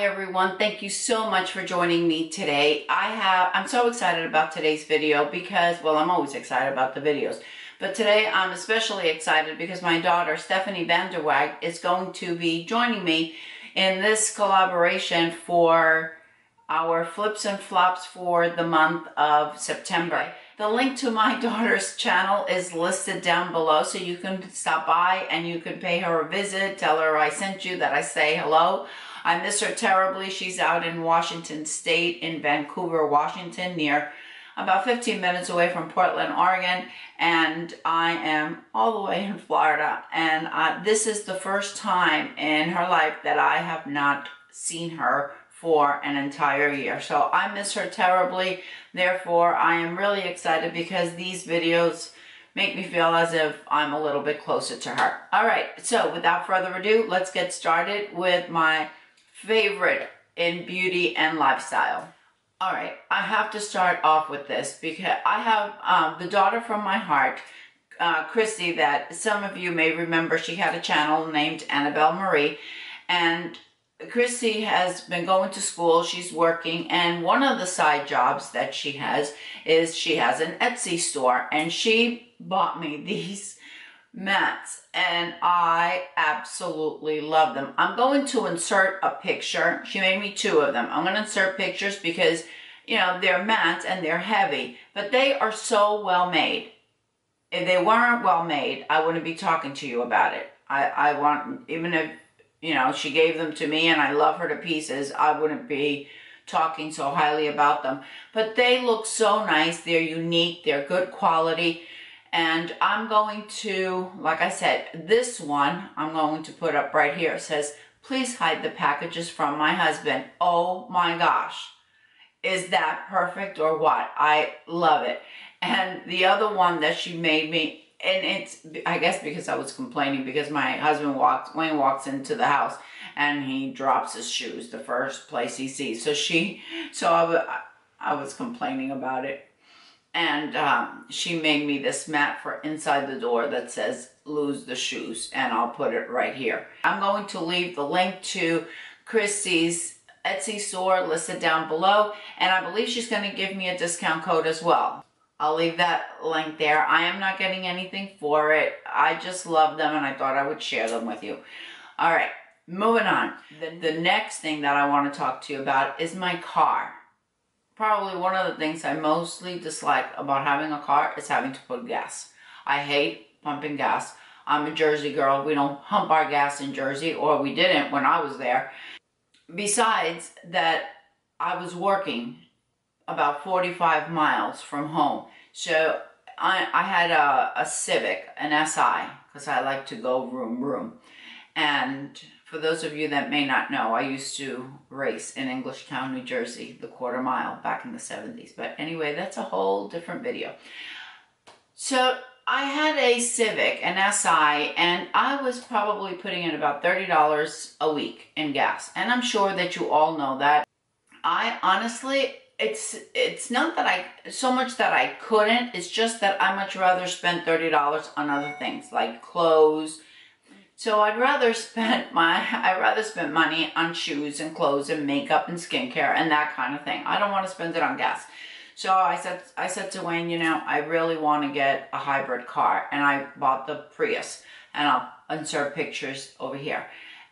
everyone, thank you so much for joining me today. I'm so excited about today's video because, well, I'm always excited about the videos, but today I'm especially excited because my daughter Stephanie Vanderwaag is going to be joining me in this collaboration for our flips and flops for the month of September. The link to my daughter's channel is listed down below, so you can stop by and you can pay her a visit, tell her I sent you, that I say hello. I miss her terribly. She's out in Washington State, in Vancouver, Washington, near about 15 minutes away from Portland, Oregon, and I am all the way in Florida. And this is the first time in her life that I have not seen her for an entire year. So I miss her terribly. Therefore, I am really excited because these videos make me feel as if I'm a little bit closer to her. All right, so without further ado, let's get started with my favorite in beauty and lifestyle. All right, I have to start off with this because I have the daughter from my heart, Christie, that some of you may remember. She had a channel named Annabelle Marie, and Christie has been going to school, she's working, and one of the side jobs that she has is she has an Etsy store, and she bought me these mats, and I absolutely love them. I'm going to insert a picture. She made me two of them. I'm going to insert pictures because, you know, they're mats and they're heavy, but they are so well made. If they weren't well made, I wouldn't be talking to you about it. I want, even if, you know, she gave them to me and I love her to pieces, I wouldn't be talking so highly about them. But they look so nice. They're unique. They're good quality. And I'm going to, like I said, this one I'm going to put up right here. It says, please hide the packages from my husband. Oh my gosh. Is that perfect or what? I love it. And the other one that she made me, and it's, I guess because I was complaining because my husband Wayne walks into the house and he drops his shoes the first place he sees. So I was complaining about it. And she made me this mat for inside the door that says, lose the shoes, and I'll put it right here. I'm going to leave the link to Christie's Etsy store listed down below, and I believe she's going to give me a discount code as well. I'll leave that link there. I am not getting anything for it. I just love them, and I thought I would share them with you. All right, moving on. The next thing that I want to talk to you about is my car. Probably one of the things I mostly dislike about having a car is having to put gas. I hate pumping gas. I'm a Jersey girl. We don't pump our gas in Jersey, or we didn't when I was there. Besides that, I was working about 45 miles from home. So I had a Civic, an SI, because I like to go vroom. And for those of you that may not know, I used to race in Englishtown, New Jersey, the quarter mile back in the 70s. But anyway, that's a whole different video. So I had a Civic, an SI, and I was probably putting in about $30 a week in gas. And I'm sure that you all know that. I honestly, it's not that so much that I couldn't, it's just that I much rather spend $30 on other things like clothes. So I'd rather spend money on shoes and clothes and makeup and skincare and that kind of thing. I don't want to spend it on gas. So I said to Wayne, you know, I really want to get a hybrid car, and I bought the Prius, and I'll insert pictures over here.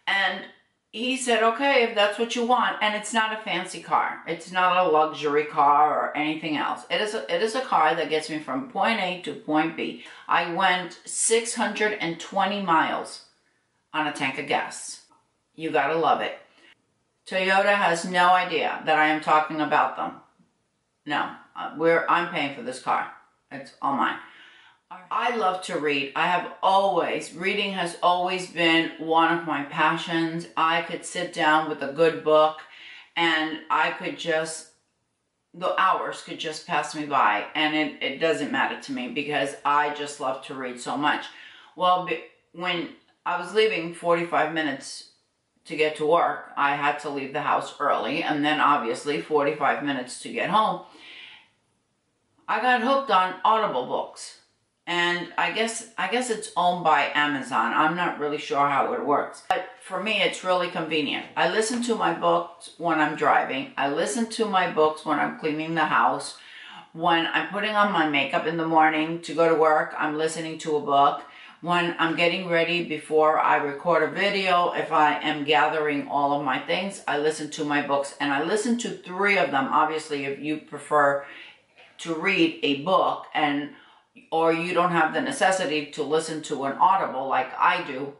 And he said, okay, if that's what you want. And it's not a fancy car. It's not a luxury car or anything else. It is a car that gets me from point A to point B. I went 620 miles on a tank of gas. You gotta love it. Toyota has no idea that I am talking about them. No, I'm paying for this car. It's all mine. I love to read. Reading has always been one of my passions. I could sit down with a good book and the hours could just pass me by, and it doesn't matter to me because I just love to read so much. Well, when I was leaving 45 minutes to get to work, I had to leave the house early, and then obviously 45 minutes to get home. I got hooked on Audible books. And I guess it's owned by Amazon. I'm not really sure how it works. But for me, it's really convenient. I listen to my books when I'm driving. I listen to my books when I'm cleaning the house. When I'm putting on my makeup in the morning to go to work, I'm listening to a book. When I'm getting ready before I record a video, if I am gathering all of my things, I listen to my books. And I listen to 3 of them. Obviously, if you prefer to read a book or you don't have the necessity to listen to an Audible like I do,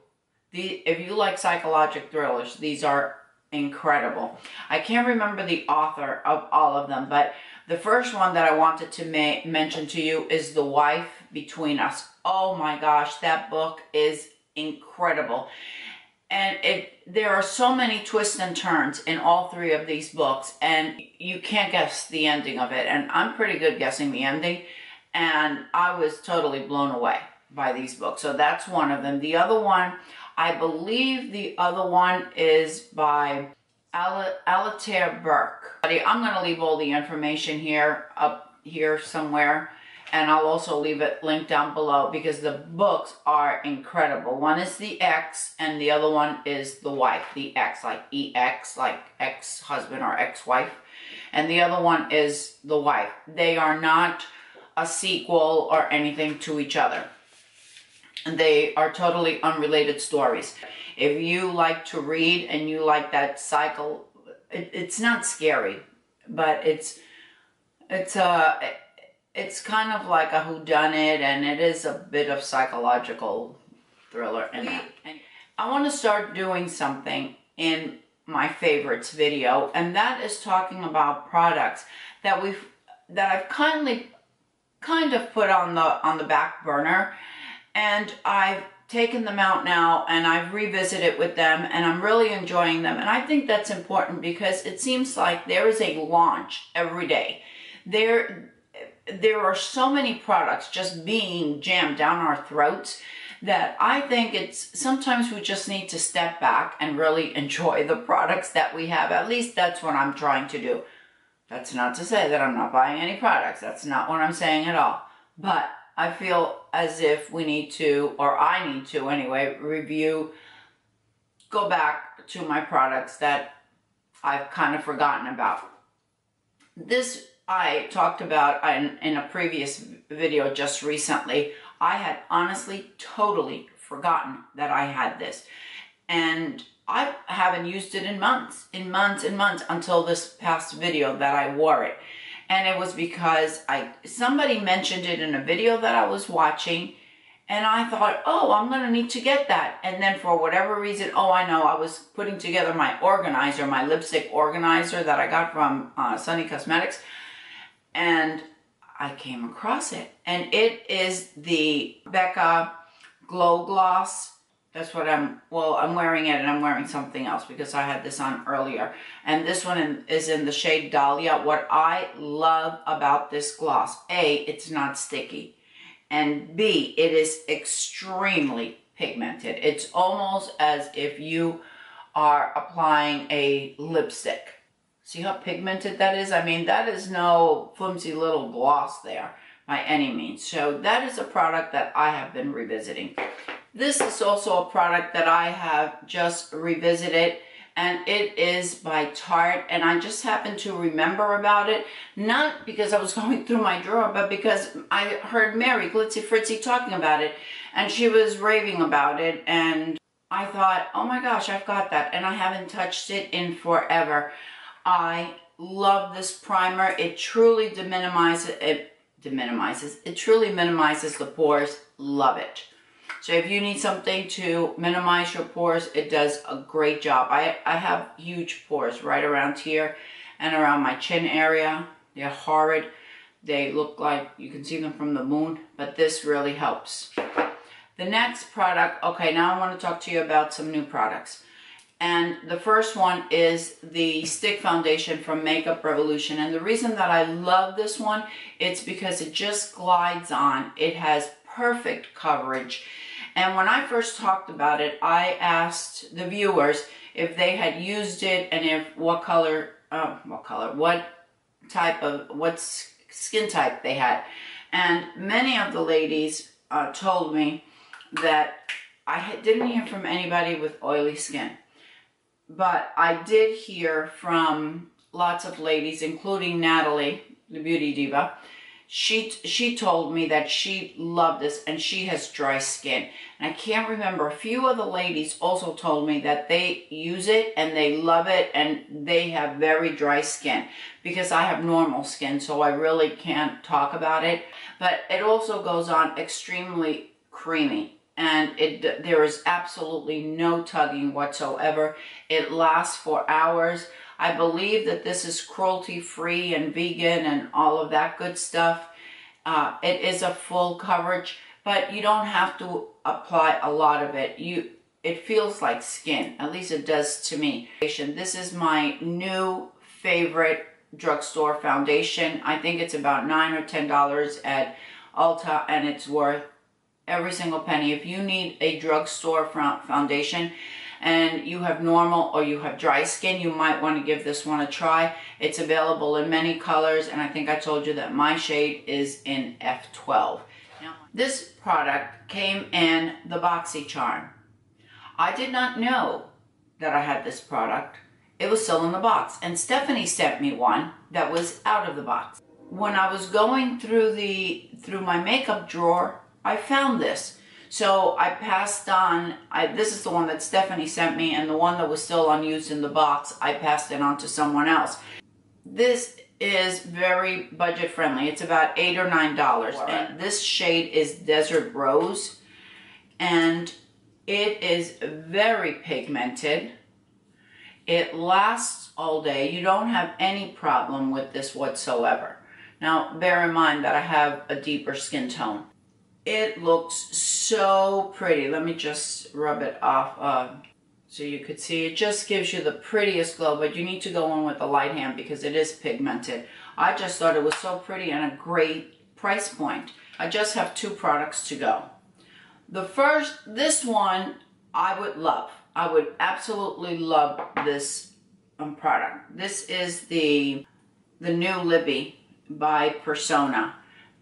if you like psychological thrillers, these are incredible. I can't remember the author of all of them, but the first one that I wanted to mention to you is The Wife Between Us. Oh my gosh, that book is incredible. And there are so many twists and turns in all 3 of these books, and you can't guess the ending of it. And I'm pretty good guessing the ending, and I was totally blown away by these books. So that's one of them. The other one, I believe the other one is by Alafair Burke. I'm going to leave all the information here, up here somewhere, and I'll also leave it linked down below because the books are incredible. One is The X, and the other one is The Wife. The X, like EX, like ex-husband or ex-wife. And the other one is The Wife. They are not a sequel or anything to each other. They are totally unrelated stories. If you like to read and you like that cycle, it's not scary, but it's kind of like a whodunit, and it is a bit of psychological thriller in it. I want to start doing something in my favorites video, and that is talking about products that I've kind of put on the back burner, and I've taken them out now and I've revisited with them, and I'm really enjoying them. And I think that's important because it seems like there is a launch every day. There are so many products just being jammed down our throats that I think sometimes we just need to step back and really enjoy the products that we have. At least that's what I'm trying to do. That's not to say that I'm not buying any products. That's not what I'm saying at all. But I feel as if we need to, or I need to anyway, go back to my products that I've kind of forgotten about. This I talked about in a previous video just recently. I had honestly totally forgotten that I had this. And I haven't used it in months, until this past video that I wore it. And it was because somebody mentioned it in a video that I was watching, and I thought, oh, I'm going to need to get that. And then for whatever reason, I know, I was putting together my organizer, my lipstick organizer that I got from Sunny Cosmetics, and I came across it. And it is the Becca Glow Gloss. That's what I'm wearing it, and I'm wearing something else because I had this on earlier. And this one is in the shade Dahlia. What I love about this gloss, A, it's not sticky. And B, it is extremely pigmented. It's almost as if you are applying a lipstick. See how pigmented that is? I mean, that is no flimsy little gloss there by any means. So that is a product that I have been revisiting. This is also a product that I have just revisited, and it is by Tarte, and I just happened to remember about it, not because I was going through my drawer, but because I heard Mary Glitzy Fritzy talking about it, and she was raving about it, and I thought, oh my gosh, I've got that, and I haven't touched it in forever. I love this primer. It truly it truly minimizes the pores. Love it. So if you need something to minimize your pores, it does a great job. I have huge pores right around here and around my chin area. They're horrid. They look like you can see them from the moon, but this really helps. The next product, okay, now I want to talk to you about some new products. And the first one is the stick foundation from Makeup Revolution. And the reason that I love this one, it's because it just glides on. It has perfect coverage. And when I first talked about it, I asked the viewers if they had used it and what skin type they had. And many of the ladies told me that I didn't hear from anybody with oily skin. But I did hear from lots of ladies, including Natalie, the beauty diva. She told me that she loved this and she has dry skin. And I can't remember, a few of the ladies also told me that they use it and they love it and they have very dry skin, because I have normal skin, so I really can't talk about it. But it also goes on extremely creamy, and there is absolutely no tugging whatsoever. It lasts for hours. I believe that this is cruelty-free and vegan and all of that good stuff. It is a full coverage, but you don't have to apply a lot of it. It feels like skin, at least it does to me. This is my new favorite drugstore foundation. I think it's about $9 or $10 at Ulta, and it's worth every single penny. If you need a drugstore foundation and you have normal or you have dry skin, you might want to give this one a try. It's available in many colors, and I think I told you that my shade is in F12. Now, this product came in the BoxyCharm. I did not know that I had this product. It was still in the box, and Stephanie sent me one that was out of the box. When I was going through my makeup drawer, I found this. So I passed on, this is the one that Stephanie sent me, and the one that was still unused in the box, I passed it on to someone else. This is very budget friendly. It's about $8 or $9. And this shade is Desert Rose, and it is very pigmented. It lasts all day. You don't have any problem with this whatsoever. Now, bear in mind that I have a deeper skin tone. It looks so pretty. Let me just rub it off so you could see. It just gives you the prettiest glow, but you need to go in with a light hand because it is pigmented. I just thought it was so pretty and a great price point. I just have 2 products to go. This one I would love. I would absolutely love this product. This is the new Libby by Persona.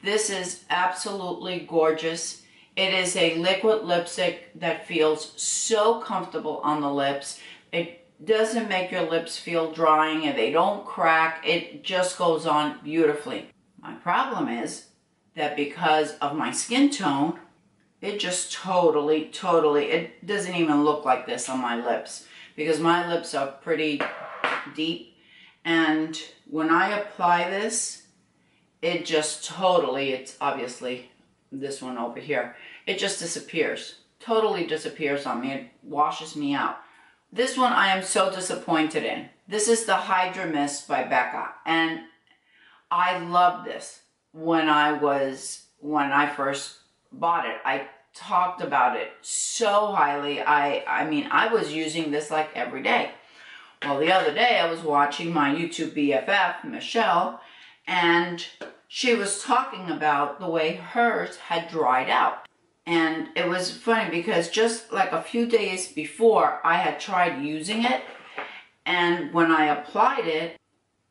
This is absolutely gorgeous. It is a liquid lipstick that feels so comfortable on the lips. It doesn't make your lips feel drying and they don't crack. It just goes on beautifully. My problem is that because of my skin tone, it just totally, it doesn't even look like this on my lips, because my lips are pretty deep, and when I apply this, it just totally, it's obviously this one over here, it just disappears, totally disappears on me. It washes me out. This one I am so disappointed in. This is the Hydra Mist by Becca, and I love this. When I first bought it, I talked about it so highly. I mean, I was using this like every day. Well, the other day I was watching my YouTube BFF, Michelle, and she was talking about the way hers had dried out. And it was funny because just like a few days before, I had tried using it, and when I applied it,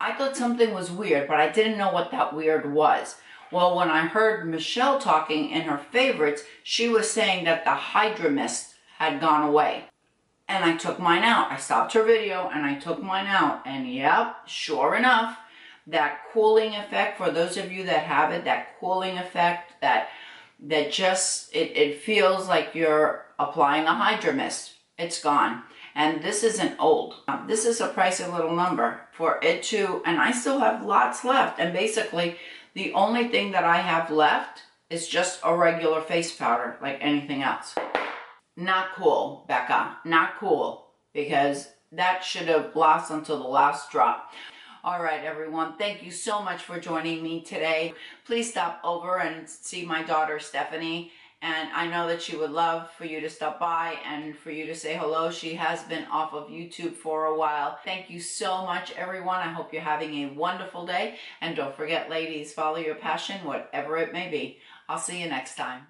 I thought something was weird, but I didn't know what that weird was. Well, when I heard Michelle talking in her favorites, she was saying that the Hydra Mist had gone away. And I took mine out. I stopped her video and I took mine out. And yep, sure enough, that cooling effect, for those of you that have it, that cooling effect, that just, it feels like you're applying a Hydra Mist. It's gone. And this isn't old. This is a pricey little number for it to, and I still have lots left. And basically, the only thing that I have left is just a regular face powder, like anything else. Not cool, Becca. Not cool. Because that should have lasted until the last drop. All right, everyone. Thank you so much for joining me today. Please stop over and see my daughter, Stephanie. And I know that she would love for you to stop by and for you to say hello. She has been off of YouTube for a while. Thank you so much, everyone. I hope you're having a wonderful day. And don't forget, ladies, follow your passion, whatever it may be. I'll see you next time.